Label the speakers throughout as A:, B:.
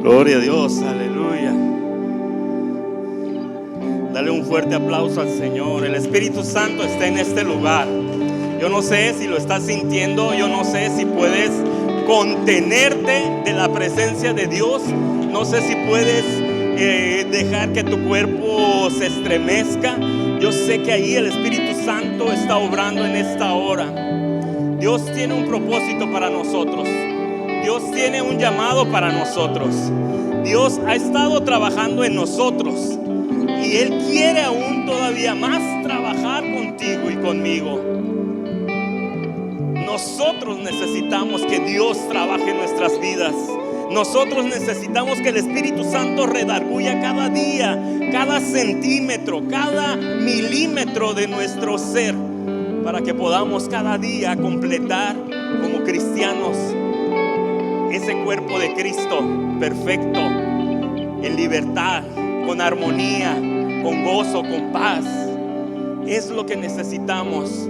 A: Gloria a Dios, aleluya. Dale un fuerte aplauso al Señor. El Espíritu Santo está en este lugar. Yo no sé si lo estás sintiendo, yo no sé si puedes contenerte de la presencia de Dios. No sé si puedes dejar que tu cuerpo se estremezca. Yo sé que ahí el Espíritu Santo está obrando en esta hora. Dios tiene un propósito para nosotros. Dios tiene un llamado para nosotros. Dios ha estado trabajando en nosotros y Él quiere aún todavía más trabajar contigo y conmigo. Nosotros necesitamos que Dios trabaje en nuestras vidas. Nosotros necesitamos que el Espíritu Santo redarguya cada día, cada centímetro, cada milímetro de nuestro ser, para que podamos cada día completar como cristianos ese cuerpo de Cristo perfecto, en libertad, con armonía, con gozo, con paz. Es lo que necesitamos,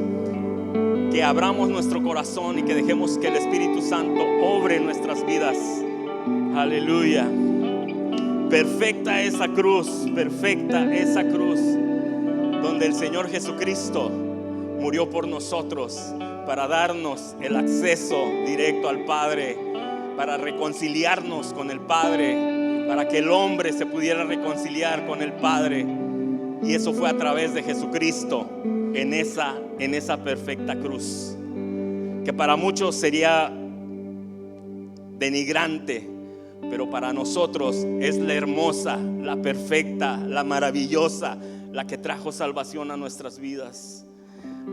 A: que abramos nuestro corazón y que dejemos que el Espíritu Santo obre en nuestras vidas. Aleluya. Perfecta esa cruz, donde el Señor Jesucristo murió por nosotros para darnos el acceso directo al Padre, para reconciliarnos con el Padre, para que el hombre se pudiera reconciliar con el Padre. Y eso fue a través de Jesucristo en esa perfecta cruz, que para muchos sería denigrante, pero para nosotros es la hermosa, la perfecta, la maravillosa, la que trajo salvación a nuestras vidas.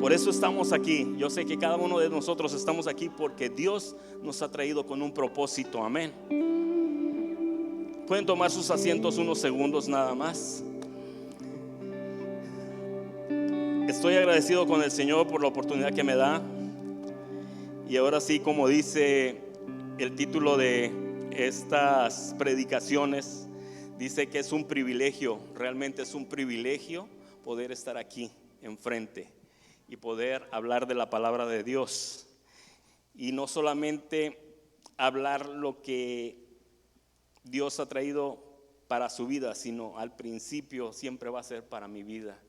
A: Por eso estamos aquí. Yo sé que cada uno de nosotros estamos aquí porque Dios nos ha traído con un propósito. Amén. Pueden tomar sus asientos unos segundos nada más. Estoy agradecido con el Señor por la oportunidad que me da. Y ahora sí, como dice el título de estas predicaciones, dice que es un privilegio, realmente es un privilegio poder estar aquí enfrente y poder hablar de la palabra de Dios. Y no solamente hablar lo que Dios ha traído para su vida, sino al principio siempre va a ser para mi vida,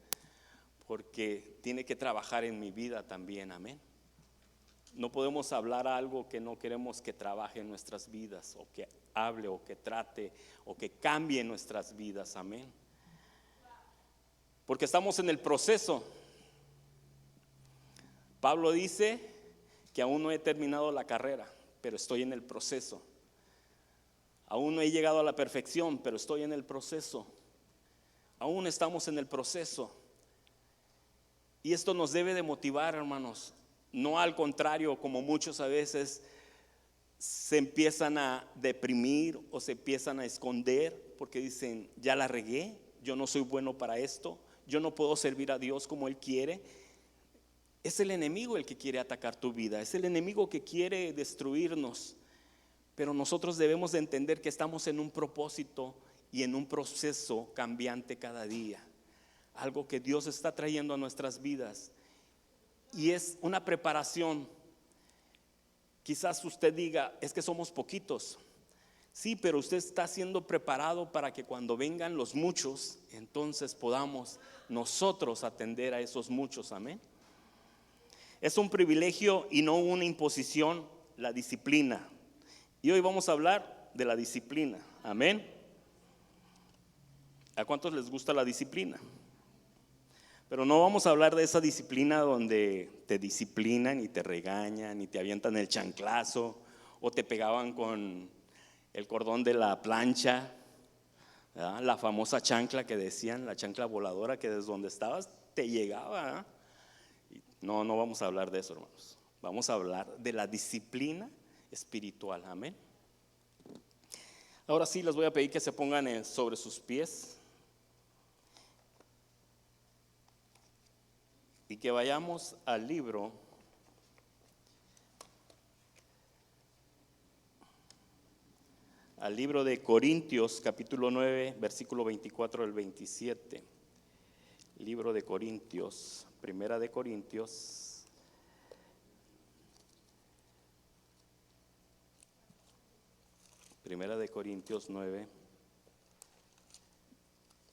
A: porque tiene que trabajar en mi vida también. Amén. No podemos hablar algo que no queremos que trabaje en nuestras vidas, o que hable, o que trate, o que cambie nuestras vidas. Amén. Porque estamos en el proceso. Pablo dice que aún no he terminado la carrera, pero estoy en el proceso. Aún no he llegado a la perfección, pero estoy en el proceso. Aún estamos en el proceso. Y esto nos debe de motivar, hermanos. No al contrario, como muchos a veces se empiezan a deprimir o se empiezan a esconder porque dicen: ya la regué, yo no soy bueno para esto, yo no puedo servir a Dios como Él quiere. Es el enemigo el que quiere atacar tu vida, es el enemigo que quiere destruirnos. Pero nosotros debemos de entender que estamos en un propósito y en un proceso cambiante cada día. Algo que Dios está trayendo a nuestras vidas. Y es una preparación. Quizás usted diga: es que somos poquitos. Sí, pero usted está siendo preparado para que cuando vengan los muchos, entonces podamos nosotros atender a esos muchos. Amén. Es un privilegio y no una imposición, la disciplina. Y hoy vamos a hablar de la disciplina. Amén. ¿A cuántos les gusta la disciplina? Pero no vamos a hablar de esa disciplina donde te disciplinan y te regañan y te avientan el chanclazo o te pegaban con el cordón de la plancha, ¿verdad? La famosa chancla que decían, la chancla voladora, que desde donde estabas te llegaba, ¿verdad? No vamos a hablar de eso, hermanos. Vamos a hablar de la disciplina espiritual. Amén. Ahora sí les voy a pedir que se pongan sobre sus pies y que vayamos al libro de Corintios, capítulo 9, versículo 24 al 27. Libro de Corintios, primera de Corintios, Primera de Corintios 9,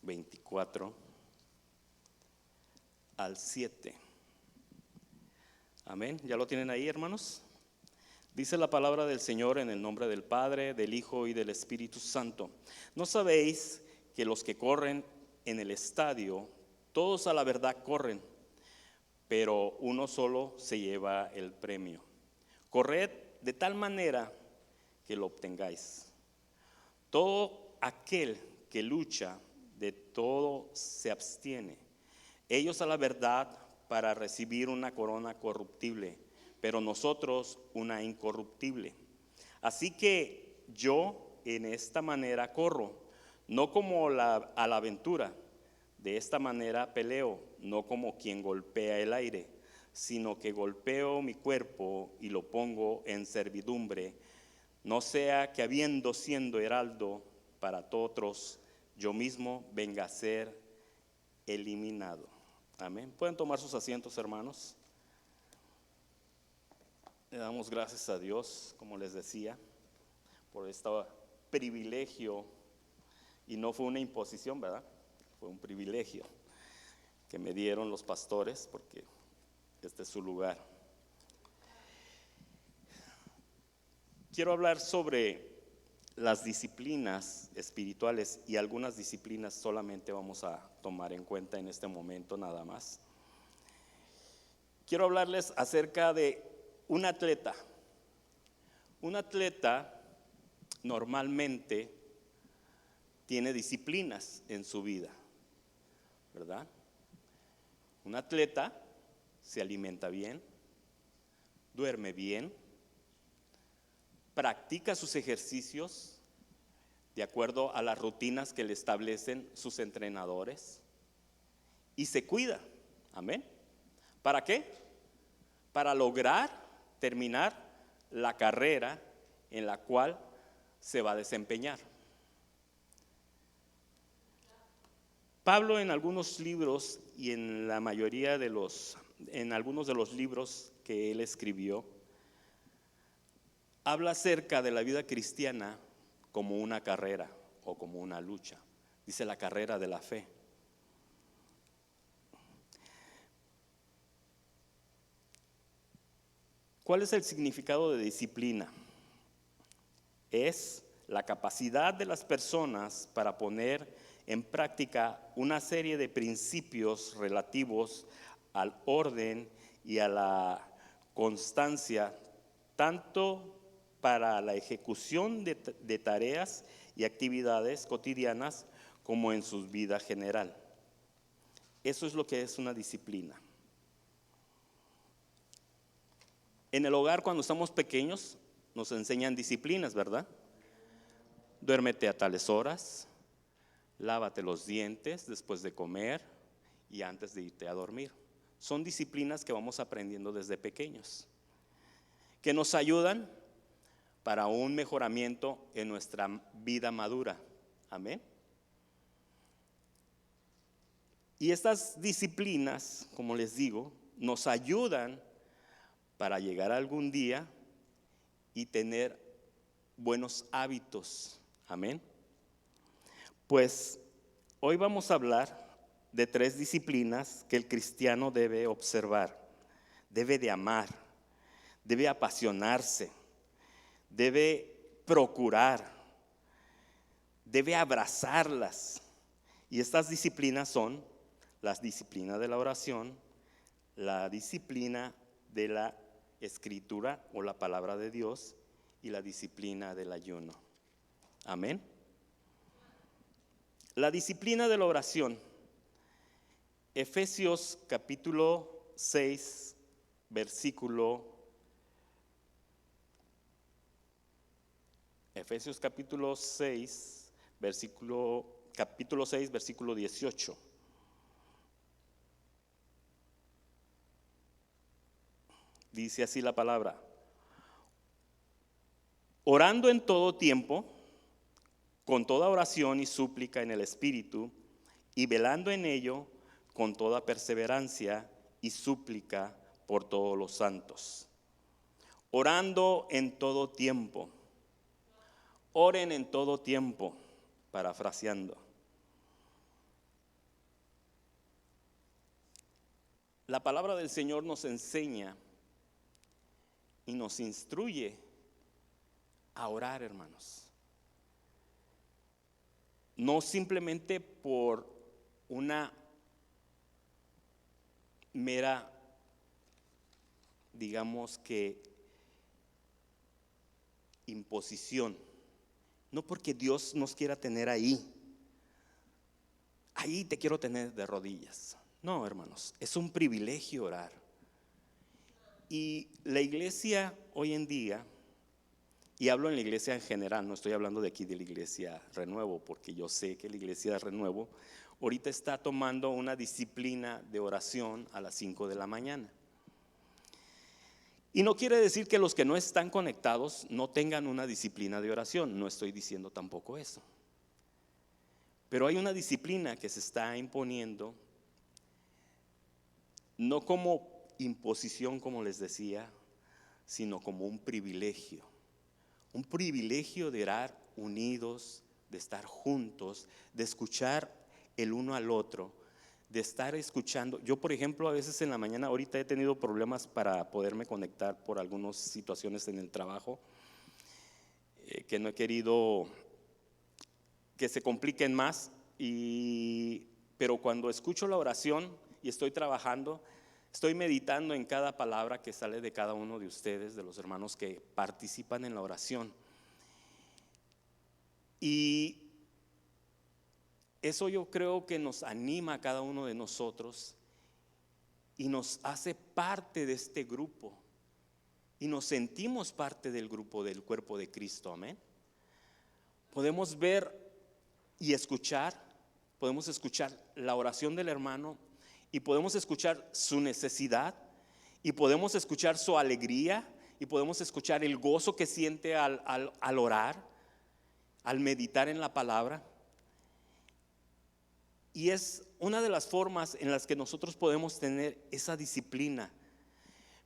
A: 24 al 7. Amén. ¿Ya lo tienen ahí, hermanos? Dice la palabra del Señor en el nombre del Padre, del Hijo y del Espíritu Santo. ¿No sabéis que los que corren en el estadio, todos a la verdad corren, pero uno solo se lleva el premio? Corred de tal manera que lo obtengáis. Todo aquel que lucha, de todo se abstiene. Ellos a la verdad para recibir una corona corruptible, pero nosotros una incorruptible. Así que yo en esta manera corro, no como a la aventura. De esta manera peleo, no como quien golpea el aire, sino que golpeo mi cuerpo y lo pongo en servidumbre, no sea que habiendo siendo heraldo para todos, yo mismo venga a ser eliminado. Amén. Pueden tomar sus asientos, hermanos. Le damos gracias a Dios, como les decía, por este privilegio, y no fue una imposición, ¿verdad? Fue un privilegio que me dieron los pastores, porque este es su lugar. Quiero hablar sobre las disciplinas espirituales, y algunas disciplinas solamente vamos a tomar en cuenta en este momento nada más. Quiero hablarles acerca de un atleta. Un atleta normalmente tiene disciplinas en su vida, ¿verdad? Un atleta se alimenta bien, duerme bien, practica sus ejercicios de acuerdo a las rutinas que le establecen sus entrenadores y se cuida. Amén. ¿Para qué? Para lograr terminar la carrera en la cual se va a desempeñar. Pablo en algunos libros y en la mayoría en algunos de los libros que él escribió, habla acerca de la vida cristiana como una carrera o como una lucha. Dice la carrera de la fe. ¿Cuál es el significado de disciplina? Es la capacidad de las personas para poner en práctica una serie de principios relativos al orden y a la constancia, tanto para la ejecución de tareas y actividades cotidianas como en su vida general. Eso es lo que es una disciplina. En el hogar, cuando estamos pequeños, nos enseñan disciplinas, ¿verdad? Duérmete a tales horas, lávate los dientes después de comer y antes de irte a dormir. Son disciplinas que vamos aprendiendo desde pequeños, que nos ayudan para un mejoramiento en nuestra vida madura. Amén. Y estas disciplinas, como les digo, nos ayudan para llegar algún día y tener buenos hábitos. Amén. Pues hoy vamos a hablar de 3 disciplinas que el cristiano debe observar, debe de amar, debe apasionarse, debe procurar, debe abrazarlas. Y estas disciplinas son la disciplina de la oración, la disciplina de la escritura o la palabra de Dios y la disciplina del ayuno. Amén. La disciplina de la oración. Efesios capítulo 6, capítulo 6, versículo 18. Dice así la palabra: orando en todo tiempo, con toda oración y súplica en el Espíritu, y velando en ello con toda perseverancia y súplica por todos los santos. Orando en todo tiempo. Oren en todo tiempo, parafraseando. La palabra del Señor nos enseña y nos instruye a orar, hermanos. No simplemente por una mera, digamos que, imposición. No porque Dios nos quiera tener ahí te quiero tener de rodillas. No, hermanos, es un privilegio orar. Y la iglesia hoy en día, y hablo en la iglesia en general, no estoy hablando de aquí de la iglesia Renuevo, porque yo sé que la iglesia Renuevo ahorita está tomando una disciplina de oración a las 5 de la mañana. Y no quiere decir que los que no están conectados no tengan una disciplina de oración, no estoy diciendo tampoco eso. Pero hay una disciplina que se está imponiendo, no como imposición, como les decía, sino como un privilegio. Un privilegio de orar unidos, de estar juntos, de escuchar el uno al otro, de estar escuchando. Yo, por ejemplo, a veces en la mañana, ahorita he tenido problemas para poderme conectar por algunas situaciones en el trabajo, que no he querido que se compliquen más, pero cuando escucho la oración y estoy trabajando, estoy meditando en cada palabra que sale de cada uno de ustedes, de los hermanos que participan en la oración. Y eso yo creo que nos anima a cada uno de nosotros y nos hace parte de este grupo. Y nos sentimos parte del grupo, del cuerpo de Cristo, amén. Podemos ver y escuchar, podemos escuchar la oración del hermano y podemos escuchar su necesidad y podemos escuchar su alegría y podemos escuchar el gozo que siente al orar, al meditar en la palabra. Y es una de las formas en las que nosotros podemos tener esa disciplina.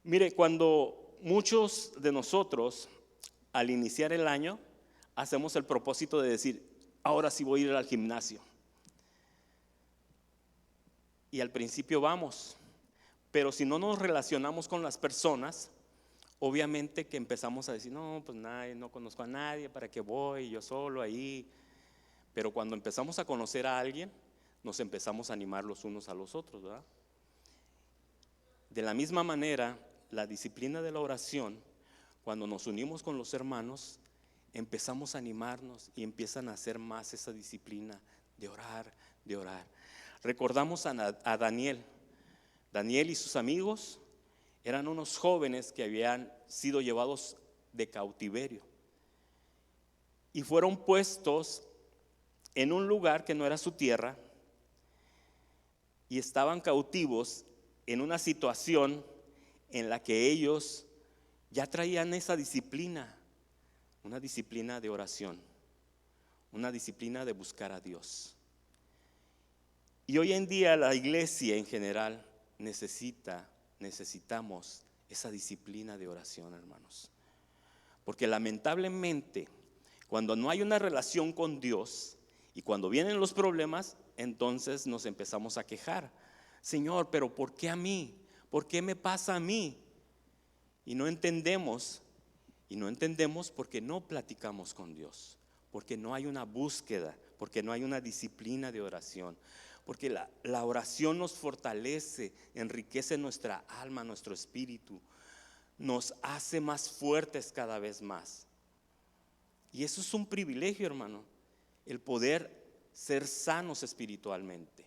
A: Mire, cuando muchos de nosotros al iniciar el año hacemos el propósito de decir, ahora sí voy a ir al gimnasio. Y al principio vamos, pero si no nos relacionamos con las personas, obviamente que empezamos a decir, no, pues no conozco a nadie, ¿para qué voy? Yo solo ahí. Pero cuando empezamos a conocer a alguien, nos empezamos a animar los unos a los otros, ¿verdad? De la misma manera, la disciplina de la oración, cuando nos unimos con los hermanos, empezamos a animarnos y empiezan a hacer más esa disciplina de orar, de orar. Recordamos a Daniel. Daniel y sus amigos eran unos jóvenes que habían sido llevados de cautiverio y fueron puestos en un lugar que no era su tierra y estaban cautivos en una situación en la que ellos ya traían esa disciplina, una disciplina de oración, una disciplina de buscar a Dios. Y hoy en día la iglesia en general necesitamos esa disciplina de oración, hermanos. Porque lamentablemente, cuando no hay una relación con Dios y cuando vienen los problemas, entonces nos empezamos a quejar. Señor, pero ¿por qué a mí? ¿Por qué me pasa a mí? Y no entendemos porque no platicamos con Dios, porque no hay una búsqueda, porque no hay una disciplina de oración. Porque la oración nos fortalece, enriquece nuestra alma, nuestro espíritu, nos hace más fuertes cada vez más. Y eso es un privilegio, hermano, el poder ser sanos espiritualmente.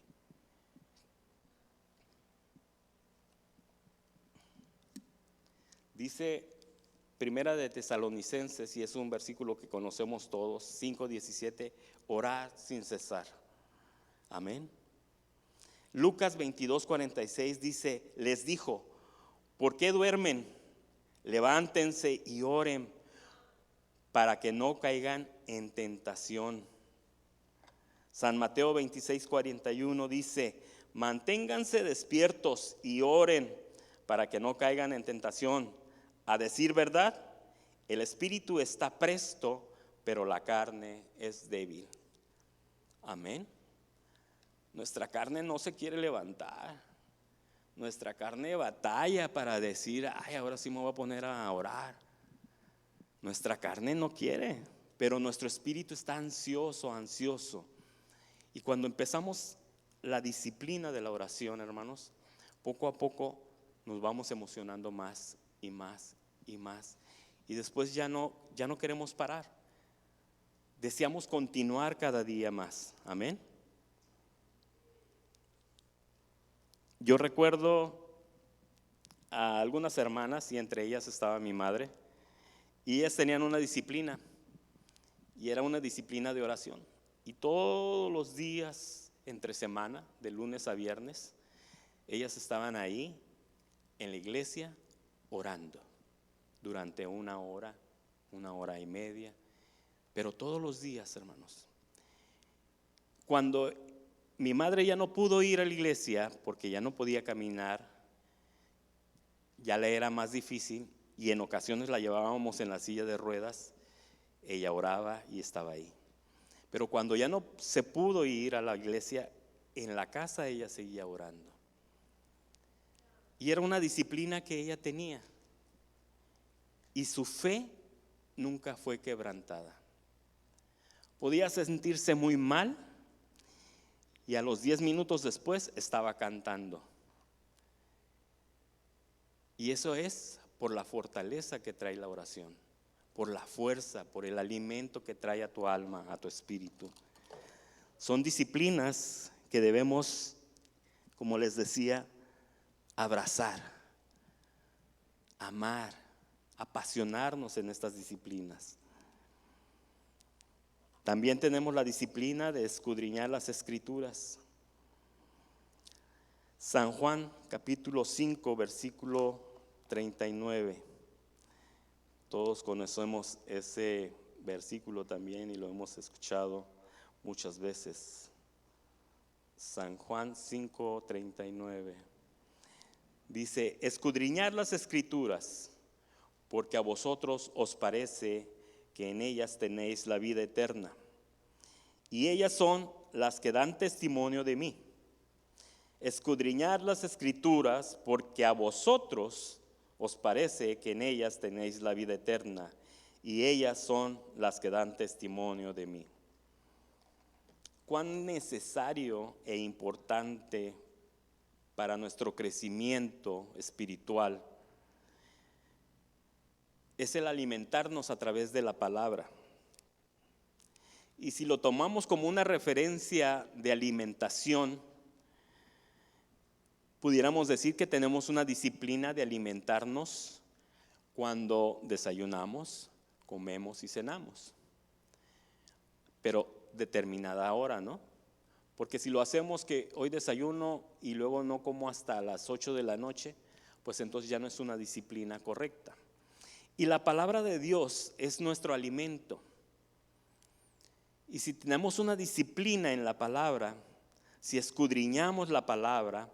A: Dice Primera de Tesalonicenses, y es un versículo que conocemos todos, 5:17, orad sin cesar. Amén. Lucas 22:46 dice, les dijo, ¿por qué duermen? Levántense y oren para que no caigan en tentación. San Mateo 26:41 dice, manténganse despiertos y oren para que no caigan en tentación. A decir verdad, el espíritu está presto, pero la carne es débil. Amén. Nuestra carne no se quiere levantar. Nuestra carne batalla para decir, ay, ahora sí me voy a poner a orar. Nuestra carne no quiere, pero nuestro espíritu está ansioso, ansioso. Y cuando empezamos la disciplina de la oración, hermanos, poco a poco nos vamos emocionando más y más y más. Y después ya no queremos parar. Deseamos continuar cada día más. Amén. Yo recuerdo a algunas hermanas, y entre ellas estaba mi madre, y ellas tenían una disciplina, y era una disciplina de oración. Y todos los días, entre semana, de lunes a viernes, ellas estaban ahí en la iglesia orando durante 1 hora y media, pero todos los días, hermanos. Cuando mi madre ya no pudo ir a la iglesia porque ya no podía caminar, ya le era más difícil, y en ocasiones la llevábamos en la silla de ruedas, ella oraba y estaba ahí. Pero cuando ya no se pudo ir a la iglesia, en la casa ella seguía orando. Y era una disciplina que ella tenía. Y su fe nunca fue quebrantada. Podía sentirse muy mal y a los 10 minutos después estaba cantando. Y eso es por la fortaleza que trae la oración, por la fuerza, por el alimento que trae a tu alma, a tu espíritu. Son disciplinas que debemos, como les decía, abrazar, amar, apasionarnos en estas disciplinas. También tenemos la disciplina de escudriñar las Escrituras. San Juan capítulo 5 versículo 39. Todos conocemos ese versículo también y lo hemos escuchado muchas veces. San Juan 5:39 dice: escudriñad las Escrituras, porque a vosotros os parece que en ellas tenéis la vida eterna, y ellas son las que dan testimonio de mí. Escudriñad las Escrituras, porque a vosotros os parece que en ellas tenéis la vida eterna, y ellas son las que dan testimonio de mí. Cuán necesario e importante para nuestro crecimiento espiritual es el alimentarnos a través de la palabra. Y si lo tomamos como una referencia de alimentación, pudiéramos decir que tenemos una disciplina de alimentarnos cuando desayunamos, comemos y cenamos, pero determinada hora, ¿no? Porque si lo hacemos que hoy desayuno y luego no como hasta las 8 de la noche, pues entonces ya no es una disciplina correcta. Y la palabra de Dios es nuestro alimento. Y si tenemos una disciplina en la palabra, si escudriñamos la palabra,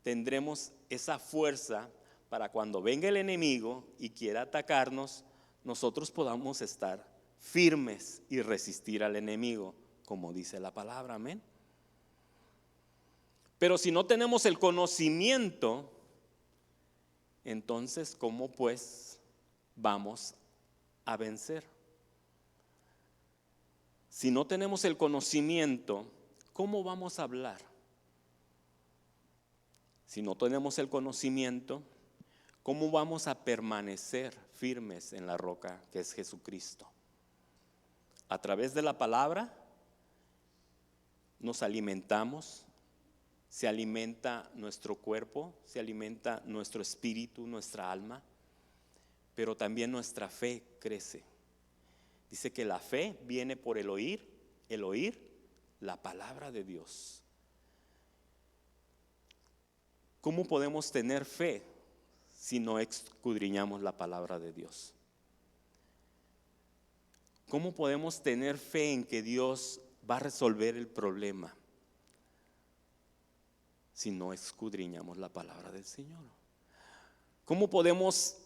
A: tendremos esa fuerza para cuando venga el enemigo y quiera atacarnos, nosotros podamos estar firmes y resistir al enemigo, como dice la palabra, amén. Pero si no tenemos el conocimiento, entonces, ¿cómo pues vamos a vencer? Si no tenemos el conocimiento, ¿cómo vamos a hablar? Si no tenemos el conocimiento, ¿cómo vamos a permanecer firmes en la roca que es Jesucristo? A través de la palabra nos alimentamos, se alimenta nuestro cuerpo, se alimenta nuestro espíritu, nuestra alma, pero también nuestra fe crece. Dice que la fe viene por el oír la palabra de Dios. ¿Cómo podemos tener fe si no escudriñamos la palabra de Dios? ¿Cómo podemos tener fe en que Dios va a resolver el problema si no escudriñamos la palabra del Señor? ¿Cómo podemos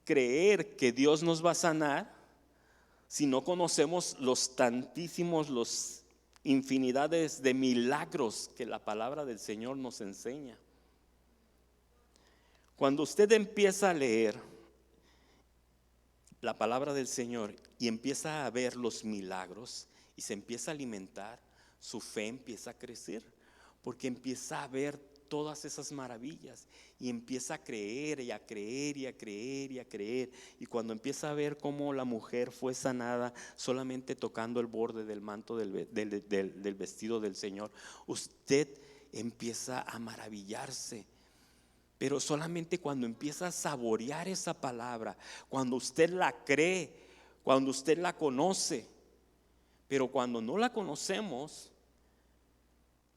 A: creer que Dios nos va a sanar si no conocemos los tantísimos, los infinidades de milagros que la palabra del Señor nos enseña? Cuando usted empieza a leer la palabra del Señor y empieza a ver los milagros y se empieza a alimentar, su fe empieza a crecer, porque empieza a ver todas esas maravillas y empieza a creer y a creer y a creer y a creer. Y cuando empieza a ver cómo la mujer fue sanada solamente tocando el borde del manto del vestido del Señor, usted empieza a maravillarse. Pero solamente cuando empieza a saborear esa palabra, cuando usted la cree, cuando usted la conoce. Pero cuando no la conocemos,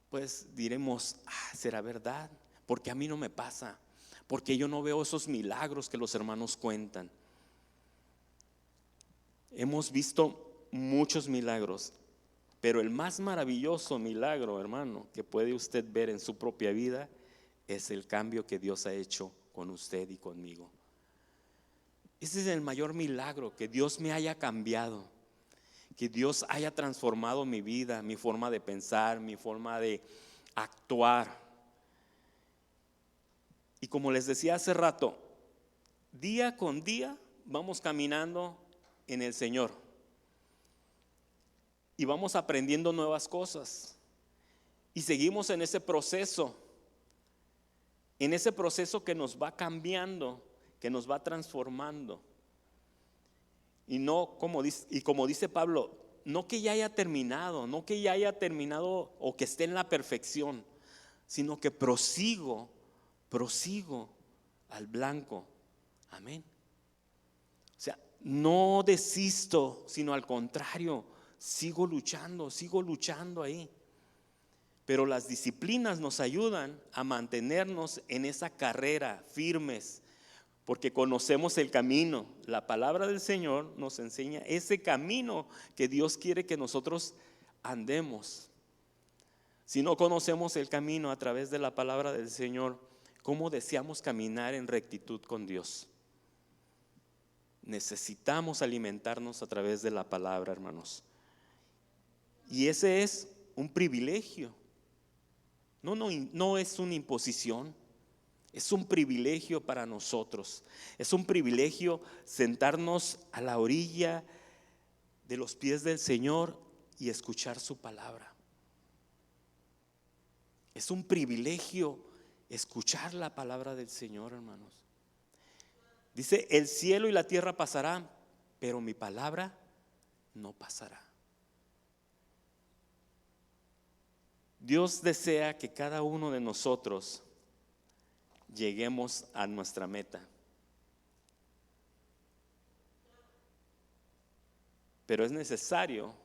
A: pues diremos, ¿será verdad? Porque a mí no me pasa, porque yo no veo esos milagros que los hermanos cuentan. Hemos visto muchos milagros, pero el más maravilloso milagro, hermano, que puede usted ver en su propia vida es el cambio que Dios ha hecho con usted y conmigo. Ese es el mayor milagro, que Dios me haya cambiado, que Dios haya transformado mi vida, mi forma de pensar, mi forma de actuar. Y como les decía hace rato, día con día vamos caminando en el Señor y vamos aprendiendo nuevas cosas y seguimos en ese proceso que nos va cambiando, que nos va transformando. Y no como dice Pablo, no que ya haya terminado, no que ya haya terminado o que esté en la perfección, sino que prosigo al blanco. Amén. O sea, no desisto, sino al contrario, sigo luchando ahí. Pero las disciplinas nos ayudan a mantenernos en esa carrera firmes, porque conocemos el camino. La palabra del Señor nos enseña ese camino que Dios quiere que nosotros andemos. Si no conocemos el camino a través de la palabra del Señor, ¿cómo deseamos caminar en rectitud con Dios? Necesitamos alimentarnos a través de la palabra, hermanos. Y ese es un privilegio. No es una imposición, es un privilegio para nosotros. Es un privilegio sentarnos a la orilla de los pies del Señor y escuchar su palabra. Es un privilegio escuchar la palabra del Señor, hermanos. Dice, el cielo y la tierra pasarán, pero mi palabra no pasará. Dios desea que cada uno de nosotros lleguemos a nuestra meta. Pero es necesario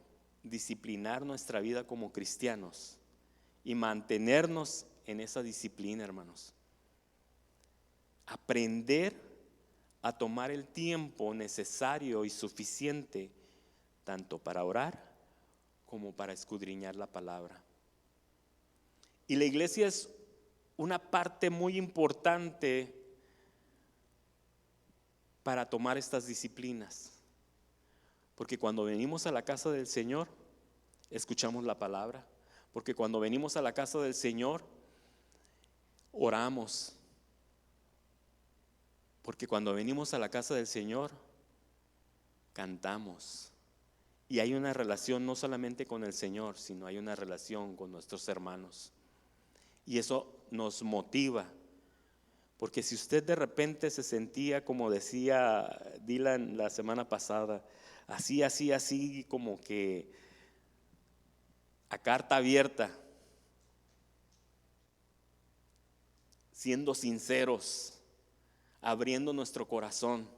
A: disciplinar nuestra vida como cristianos y mantenernos en esa disciplina, hermanos. Aprender a tomar el tiempo necesario y suficiente tanto para orar como para escudriñar la palabra. Y la iglesia es una parte muy importante para tomar estas disciplinas, porque cuando venimos a la casa del Señor escuchamos la palabra, porque cuando venimos a la casa del Señor oramos, porque cuando venimos a la casa del Señor cantamos. Y hay una relación no solamente con el Señor, sino hay una relación con nuestros hermanos. Y eso nos motiva, porque si usted de repente se sentía, como decía Dylan la semana pasada, así como que a carta abierta, siendo sinceros, abriendo nuestro corazón,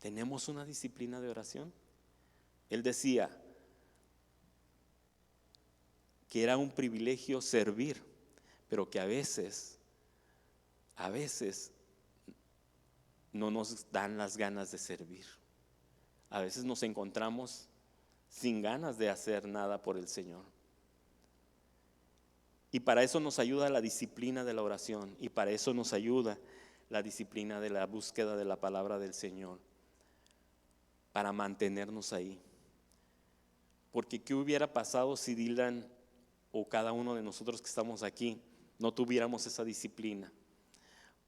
A: ¿tenemos una disciplina de oración? Él decía que era un privilegio servir, pero que a veces no nos dan las ganas de servir. A veces nos encontramos sin ganas de hacer nada por el Señor. Y para eso nos ayuda la disciplina de la oración, y para eso nos ayuda la disciplina de la búsqueda de la palabra del Señor, para mantenernos ahí. Porque ¿qué hubiera pasado si Dylan o cada uno de nosotros que estamos aquí no tuviéramos esa disciplina?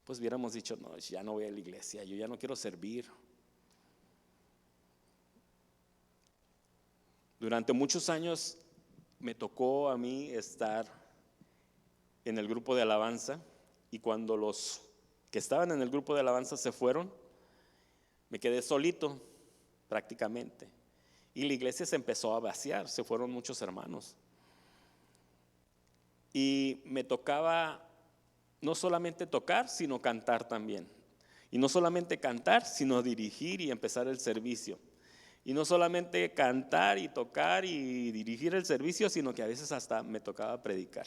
A: Pues hubiéramos dicho, no, ya no voy a la iglesia, yo ya no quiero servir. Durante muchos años me tocó a mí estar en el grupo de alabanza, y cuando los que estaban en el grupo de alabanza se fueron, me quedé solito prácticamente, y la iglesia se empezó a vaciar, se fueron muchos hermanos, y me tocaba no solamente tocar, sino cantar también, y no solamente cantar, sino dirigir y empezar el servicio, y no solamente cantar y tocar y dirigir el servicio, sino que a veces hasta me tocaba predicar.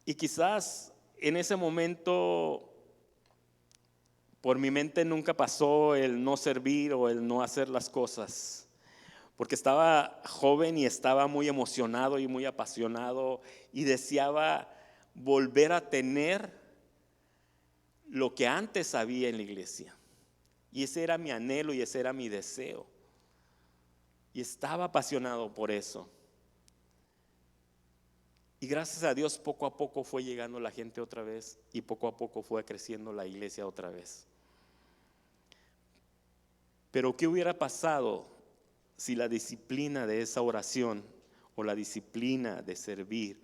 A: Y quizás en ese momento por mi mente nunca pasó el no servir o el no hacer las cosas, porque estaba joven y estaba muy emocionado y muy apasionado y deseaba volver a tener lo que antes había en la iglesia. Y ese era mi anhelo y ese era mi deseo. Y estaba apasionado por eso. Y gracias a Dios poco a poco fue llegando la gente otra vez y poco a poco fue creciendo la iglesia otra vez. Pero ¿qué hubiera pasado si la disciplina de esa oración o la disciplina de servir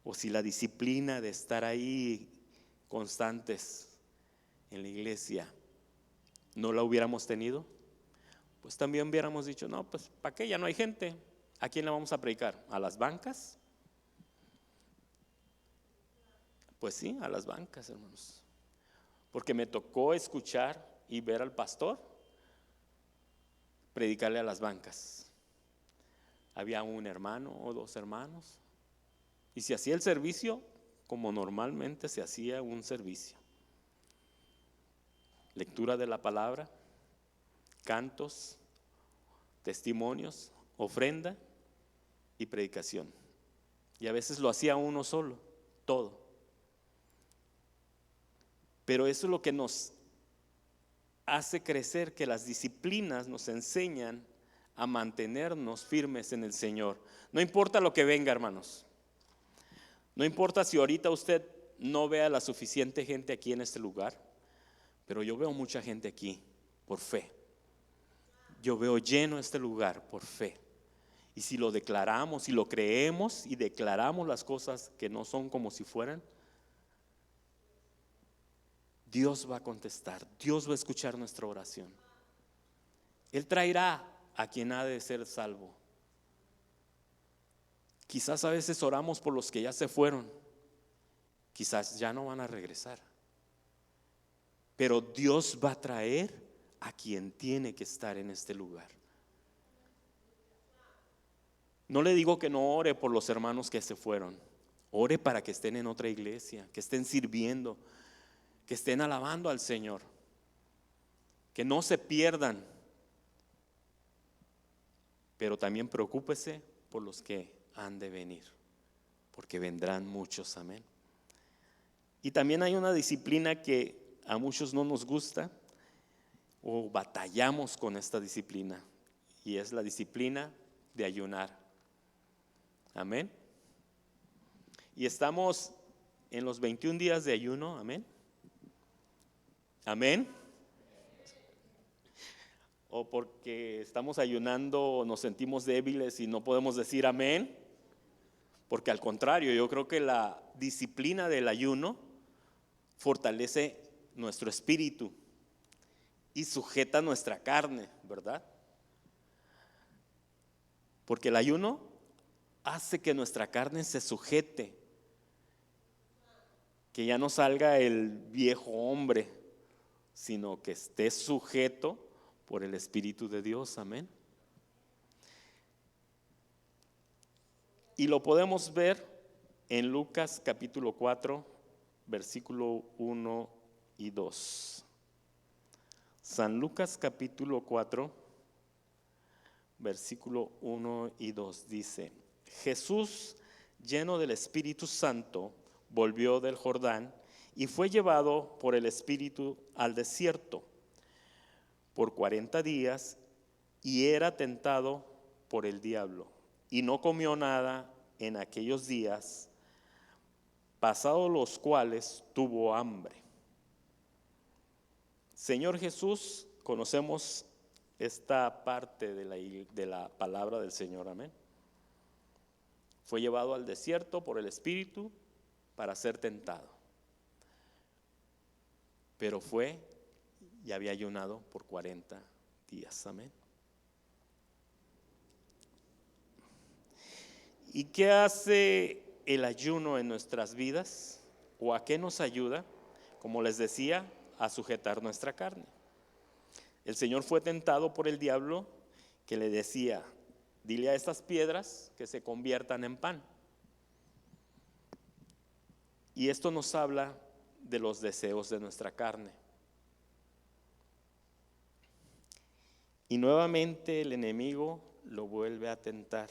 A: o si la disciplina de estar ahí constantes en la iglesia no la hubiéramos tenido? Pues también hubiéramos dicho, no, pues ¿para qué? Ya no hay gente. ¿A quién le vamos a predicar? ¿A las bancas? Pues sí, a las bancas, hermanos. Porque me tocó escuchar y ver al pastor predicarle a las bancas. Había un hermano o dos hermanos y se hacía el servicio como normalmente se hacía un servicio: lectura de la palabra, cantos, testimonios, ofrenda y predicación. Y a veces lo hacía uno solo, todo. Pero eso es lo que nos hace crecer, que las disciplinas nos enseñan a mantenernos firmes en el Señor. No importa lo que venga, hermanos. No importa si ahorita usted no vea la suficiente gente aquí en este lugar, pero yo veo mucha gente aquí por fe. Yo veo lleno este lugar por fe. Y si lo declaramos, si lo creemos y declaramos las cosas que no son como si fueran, Dios va a contestar, Dios va a escuchar nuestra oración. Él traerá a quien ha de ser salvo. Quizás a veces oramos por los que ya se fueron, quizás ya no van a regresar, pero Dios va a traer a quien tiene que estar en este lugar. No le digo que no ore por los hermanos que se fueron, ore para que estén en otra iglesia, que estén sirviendo, que estén alabando al Señor, que no se pierdan. Pero también preocúpese por los que han de venir, porque vendrán muchos, amén. Y también hay una disciplina que a muchos no nos gusta o batallamos con esta disciplina, y es la disciplina de ayunar, amén. Y estamos en los 21 días de ayuno, amén. Amén. O porque estamos ayunando nos sentimos débiles y no podemos decir amén. Porque al contrario, yo creo que la disciplina del ayuno fortalece nuestro espíritu y sujeta nuestra carne, ¿verdad? Porque el ayuno hace que nuestra carne se sujete, que ya no salga el viejo hombre, sino que esté sujeto por el Espíritu de Dios, amén. Y lo podemos ver en Lucas capítulo 4, versículo 1 y 2. San Lucas capítulo 4, versículo 1 y 2 dice: Jesús, lleno del Espíritu Santo, volvió del Jordán y fue llevado por el Espíritu al desierto por 40 días y era tentado por el diablo. Y no comió nada en aquellos días, pasados los cuales tuvo hambre. Señor Jesús, conocemos esta parte de la palabra del Señor, amén. Fue llevado al desierto por el Espíritu para ser tentado. Pero fue y había ayunado por 40 días, amén. ¿Y qué hace el ayuno en nuestras vidas? ¿O a qué nos ayuda? Como les decía, a sujetar nuestra carne. El Señor fue tentado por el diablo que le decía, dile a estas piedras que se conviertan en pan. Y esto nos habla de los deseos de nuestra carne. Y nuevamente el enemigo lo vuelve a tentar.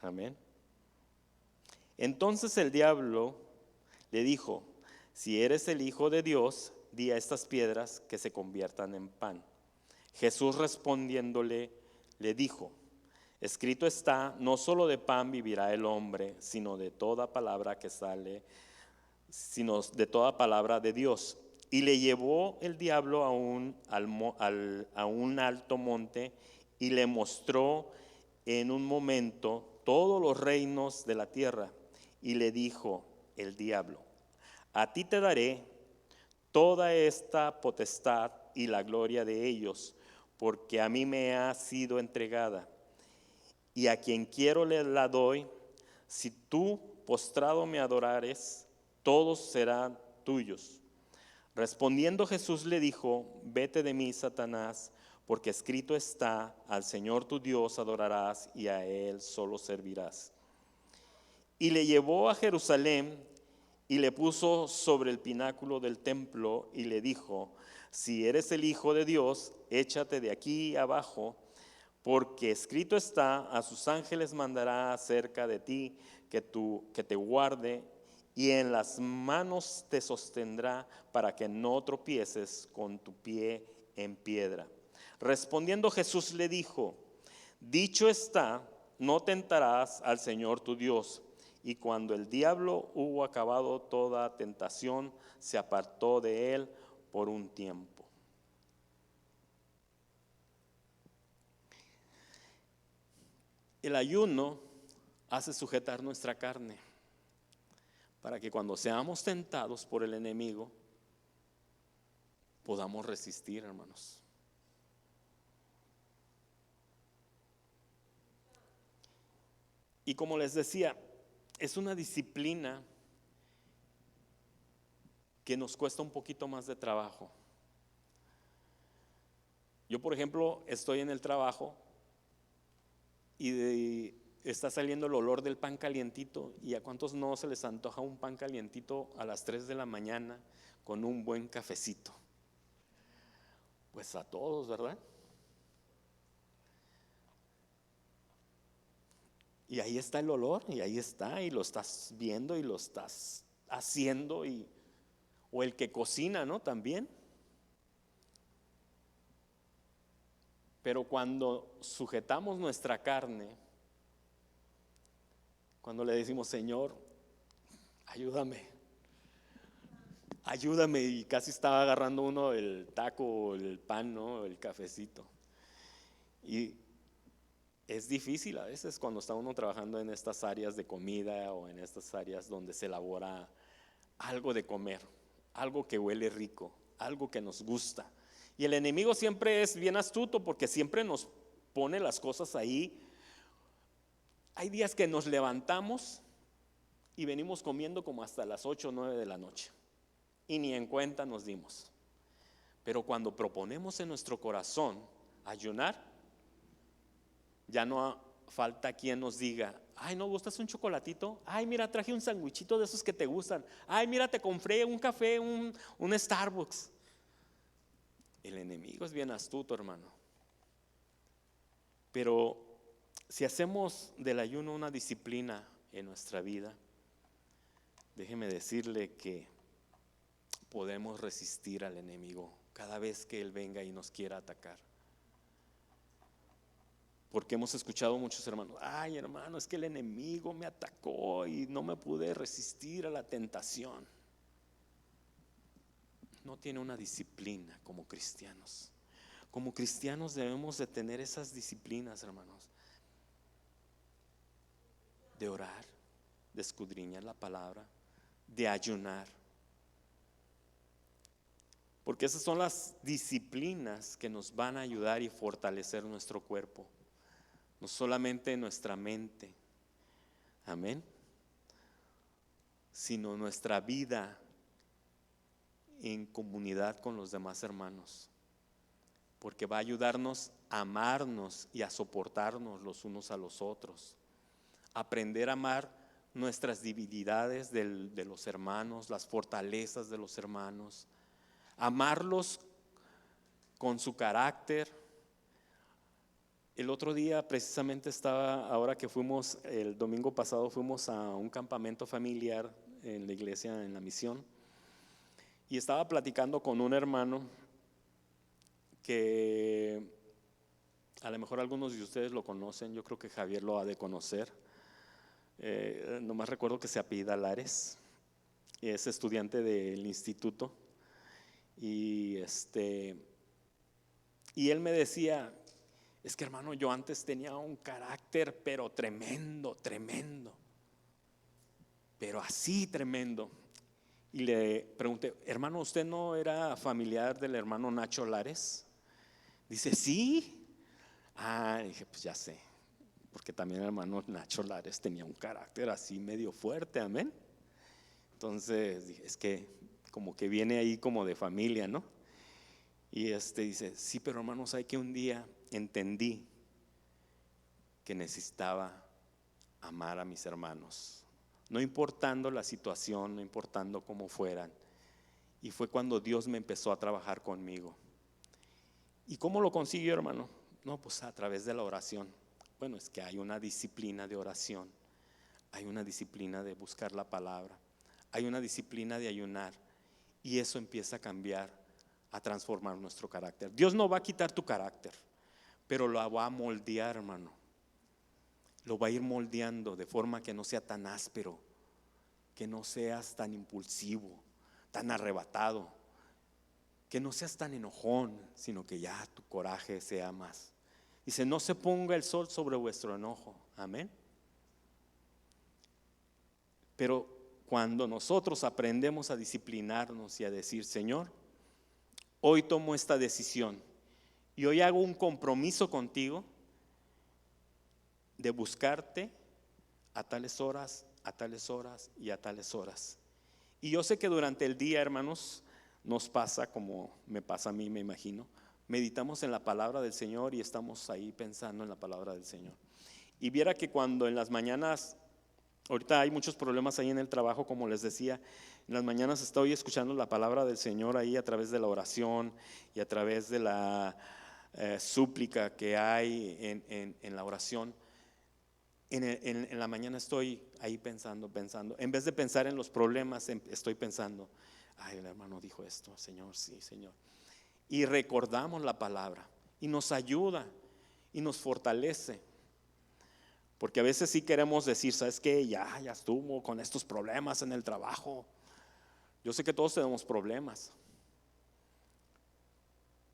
A: Amén. Entonces el diablo le dijo, si eres el Hijo de Dios, di a estas piedras que se conviertan en pan. Jesús respondiéndole, le dijo, escrito está, no solo de pan vivirá el hombre, sino de toda palabra que sale, sino de toda palabra de Dios. Y le llevó el diablo a un alto monte y le mostró en un momento todos los reinos de la tierra. Y le dijo el diablo, a ti te daré toda esta potestad y la gloria de ellos, porque a mí me ha sido entregada, y a quien quiero la doy. Si tú postrado me adorares, todos serán tuyos. Respondiendo Jesús le dijo, vete de mí, Satanás, porque escrito está, al Señor tu Dios adorarás y a Él solo servirás. Y le llevó a Jerusalén y le puso sobre el pináculo del templo y le dijo, si eres el Hijo de Dios, échate de aquí abajo, porque escrito está, a sus ángeles mandará acerca de ti que te guarde, y en las manos te sostendrá para que no tropieces con tu pie en piedra. Respondiendo Jesús le dijo, dicho está, no tentarás al Señor tu Dios. Y cuando el diablo hubo acabado toda tentación, se apartó de él por un tiempo. El ayuno hace sujetar nuestra carne para que cuando seamos tentados por el enemigo podamos resistir, hermanos. Y como les decía, es una disciplina que nos cuesta un poquito más de trabajo. Yo, por ejemplo, estoy en el trabajo y está saliendo el olor del pan calientito, y a cuántos no se les antoja un pan calientito a las 3 de la mañana con un buen cafecito. Pues a todos, ¿verdad? Y ahí está el olor, y ahí está, y lo estás viendo y lo estás haciendo, o el que cocina, ¿no? También. Pero cuando sujetamos nuestra carne, cuando le decimos, Señor, ayúdame, y casi estaba agarrando uno el taco o el pan, ¿no? El cafecito. Y es difícil a veces cuando está uno trabajando en estas áreas de comida o en estas áreas donde se elabora algo de comer, algo que huele rico, algo que nos gusta. Y el enemigo siempre es bien astuto porque siempre nos pone las cosas ahí. Hay días que nos levantamos y venimos comiendo como hasta las 8 o 9 de la noche y ni en cuenta nos dimos. Pero cuando proponemos en nuestro corazón ayunar, ya no falta quien nos diga, ay, ¿no gustas un chocolatito? Ay, mira, traje un sandwichito de esos que te gustan. Ay, mira, te compré un café, un Starbucks. El enemigo es bien astuto, hermano. Pero si hacemos del ayuno una disciplina en nuestra vida, déjeme decirle que podemos resistir al enemigo cada vez que él venga y nos quiera atacar. Porque hemos escuchado muchos hermanos: ay, hermano, es que el enemigo me atacó y no me pude resistir a la tentación. No tiene una disciplina como cristianos. Como cristianos debemos de tener esas disciplinas, hermanos, de orar, de escudriñar la palabra, de ayunar. Porque esas son las disciplinas que nos van a ayudar y fortalecer nuestro cuerpo, no solamente nuestra mente, amén, sino nuestra vida en comunidad con los demás hermanos, porque va a ayudarnos a amarnos y a soportarnos los unos a los otros, aprender a amar nuestras debilidades de los hermanos, las fortalezas de los hermanos, amarlos con su carácter. El otro día precisamente ahora que fuimos, el domingo pasado fuimos a un campamento familiar en la iglesia, en la misión, y estaba platicando con un hermano que a lo mejor algunos de ustedes lo conocen, yo creo que Javier lo ha de conocer. Nomás recuerdo que se apellida Lares, es estudiante del instituto, y él me decía: es que, hermano, yo antes tenía un carácter pero tremendo, pero así tremendo. Y le pregunté: hermano, ¿usted no era familiar del hermano Nacho Lares? Dice: sí. Dije: pues ya sé, porque también el hermano Nacho Lares tenía un carácter así medio fuerte, amén. Entonces dije: es que como que viene ahí como de familia, ¿no? Y dice: sí, pero hermano, ¿sabe que un día entendí que necesitaba amar a mis hermanos, no importando la situación, no importando cómo fueran? Y fue cuando Dios me empezó a trabajar conmigo. ¿Y cómo lo consiguió, hermano? No, pues a través de la oración. Bueno, es que hay una disciplina de oración, hay una disciplina de buscar la palabra, hay una disciplina de ayunar, y eso empieza a cambiar, a transformar nuestro carácter. Dios no va a quitar tu carácter, pero lo va a moldear, hermano. Lo va a ir moldeando de forma que no sea tan áspero, que no seas tan impulsivo, tan arrebatado, que no seas tan enojón, sino que ya tu coraje sea más. Dice: no se ponga el sol sobre vuestro enojo, amén. Pero cuando nosotros aprendemos a disciplinarnos y a decir: Señor, hoy tomo esta decisión y hoy hago un compromiso contigo de buscarte a tales horas, a tales horas y a tales horas. Y yo sé que durante el día, hermanos, nos pasa como me pasa a mí, me imagino. Meditamos en la palabra del Señor y estamos ahí pensando en la palabra del Señor. Y viera que cuando en las mañanas, ahorita hay muchos problemas ahí en el trabajo, como les decía, en las mañanas estoy escuchando la palabra del Señor ahí a través de la oración y a través de la súplica que hay en la oración. En la mañana estoy ahí pensando, en vez de pensar en los problemas, estoy pensando: ay, el hermano dijo esto, Señor, sí, Señor. Y recordamos la palabra y nos ayuda y nos fortalece. Porque a veces sí queremos decir: ¿sabes qué? Ya estuvo con estos problemas en el trabajo. Yo sé que todos tenemos problemas,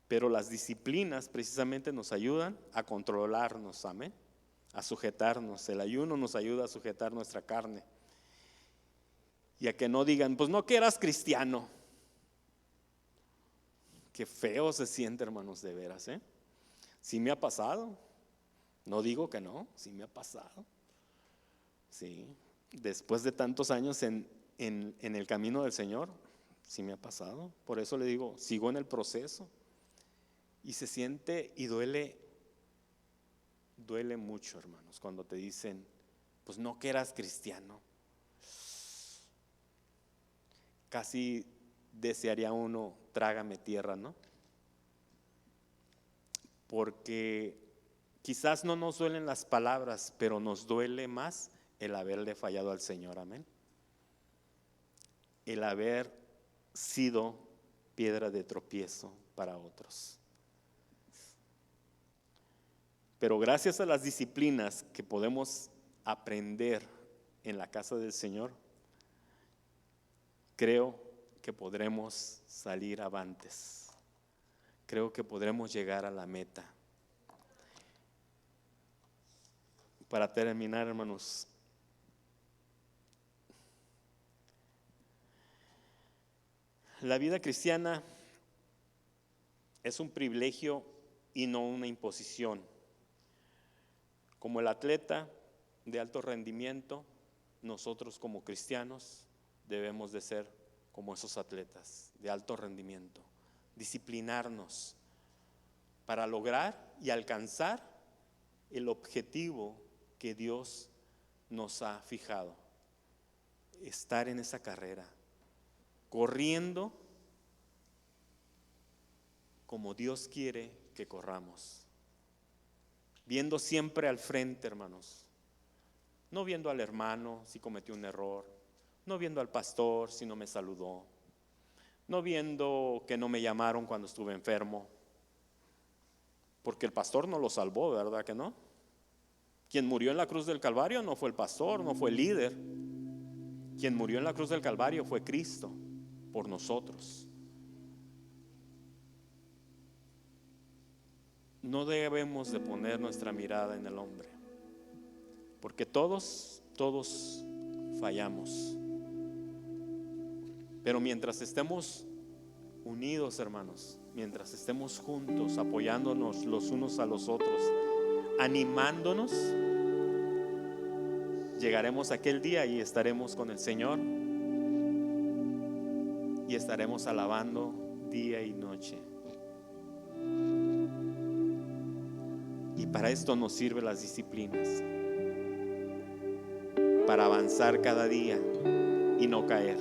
A: pero las disciplinas precisamente nos ayudan a controlarnos, amén, a sujetarnos. El ayuno nos ayuda a sujetar nuestra carne y a que no digan: pues no, que eras cristiano. Qué feo se siente, hermanos, de veras, ¿eh? Sí me ha pasado, no digo que no, sí me ha pasado. Sí, después de tantos años en el camino del Señor, sí me ha pasado. Por eso le digo, sigo en el proceso. Y se siente y duele mucho, hermanos, cuando te dicen: pues no, que eras cristiano. Casi desearía uno: trágame tierra, ¿no? Porque quizás no nos duelen las palabras, pero nos duele más el haberle fallado al Señor, amén. El haber sido piedra de tropiezo para otros. Pero gracias a las disciplinas que podemos aprender en la casa del Señor, creo que podremos salir avantes. Creo que podremos llegar a la meta. Para terminar, hermanos, la vida cristiana es un privilegio y no una imposición. Como el atleta de alto rendimiento, nosotros como cristianos debemos de ser como esos atletas de alto rendimiento, disciplinarnos para lograr y alcanzar el objetivo que Dios nos ha fijado. Estar en esa carrera, corriendo como Dios quiere que corramos, viendo siempre al frente, hermanos, no viendo al hermano si cometió un error, no viendo al pastor si no me saludó, no viendo que no me llamaron cuando estuve enfermo, porque el pastor no lo salvó, ¿verdad que no? Quien murió en la cruz del Calvario no fue el pastor, no fue el líder. Quien murió en la cruz del Calvario fue Cristo por nosotros. No debemos de poner nuestra mirada en el hombre, porque todos fallamos. Pero mientras estemos unidos, hermanos, mientras estemos juntos, apoyándonos los unos a los otros, animándonos, llegaremos a aquel día y estaremos con el Señor y estaremos alabando día y noche. Y para esto nos sirven las disciplinas, para avanzar cada día y no caer.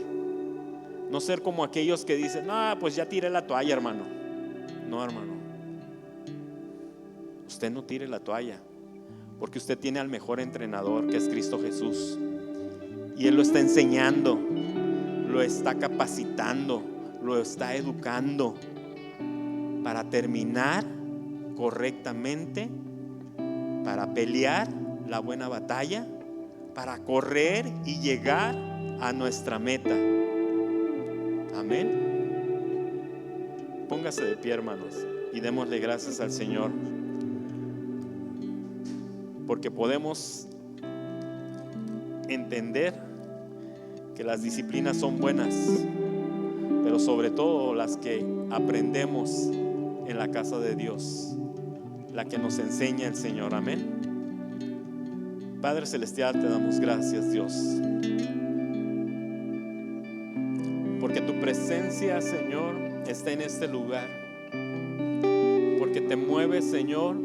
A: No ser como aquellos que dicen, no, pues ya tiré la toalla, hermano. No, hermano, usted no tire la toalla, porque usted tiene al mejor entrenador, que es Cristo Jesús, y Él lo está enseñando, lo está capacitando, lo está educando para terminar correctamente, para pelear la buena batalla, para correr y llegar a nuestra meta. Amén. Póngase de pie, hermanos, y démosle gracias al Señor, porque podemos entender que las disciplinas son buenas, pero sobre todo las que aprendemos en la casa de Dios, la que nos enseña el Señor. Amén. Padre Celestial, te damos gracias, Dios, porque tu presencia, Señor, está en este lugar, porque te mueves, Señor,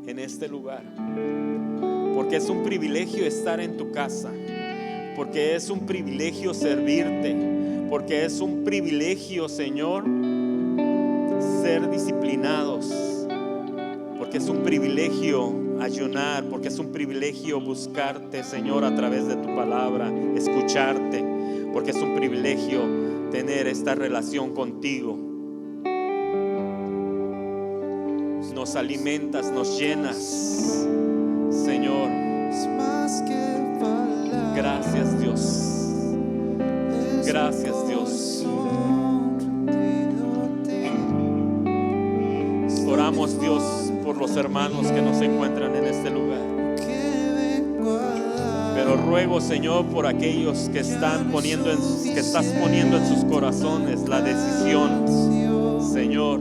A: en este lugar, porque es un privilegio estar en tu casa, porque es un privilegio servirte, porque es un privilegio, Señor, ser disciplinados, porque es un privilegio ayunar, porque es un privilegio buscarte, Señor, a través de tu palabra, escucharte, porque es un privilegio tener esta relación contigo. Nos alimentas, nos llenas, Señor. Gracias, Dios. Gracias, Dios. Oramos, Dios, por los hermanos que nos encuentran en este lugar. Pero ruego, Señor, por aquellos que estás poniendo en sus corazones la decisión, Señor,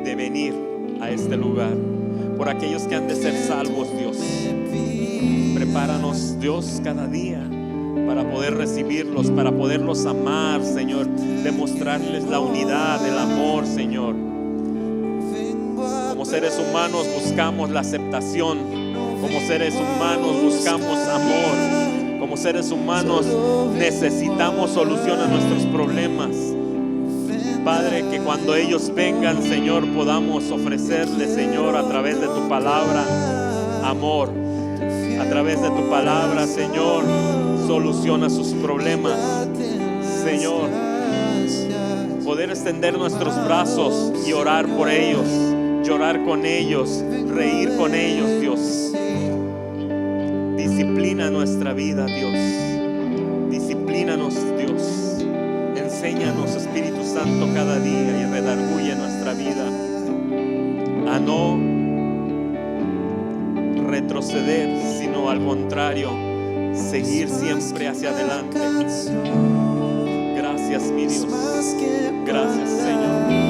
A: de venir a este lugar. Por aquellos que han de ser salvos, Dios. Prepáranos, Dios, cada día para poder recibirlos, para poderlos amar, Señor. Demostrarles la unidad, el amor, Señor. Como seres humanos buscamos la aceptación. Como seres humanos buscamos amor. Como seres humanos necesitamos solución a nuestros problemas. Padre, que cuando ellos vengan, Señor, podamos ofrecerles, Señor, a través de tu palabra, amor. A través de tu palabra, Señor, soluciona sus problemas. Señor, poder extender nuestros brazos y orar por ellos, llorar con ellos, reír con ellos, Dios. Disciplina nuestra vida, Dios. Disciplínanos, Dios. Enséñanos, Espíritu Santo, cada día y redarguye nuestra vida a no retroceder, sino al contrario, seguir siempre hacia adelante. Gracias, mi Dios. Gracias, Señor.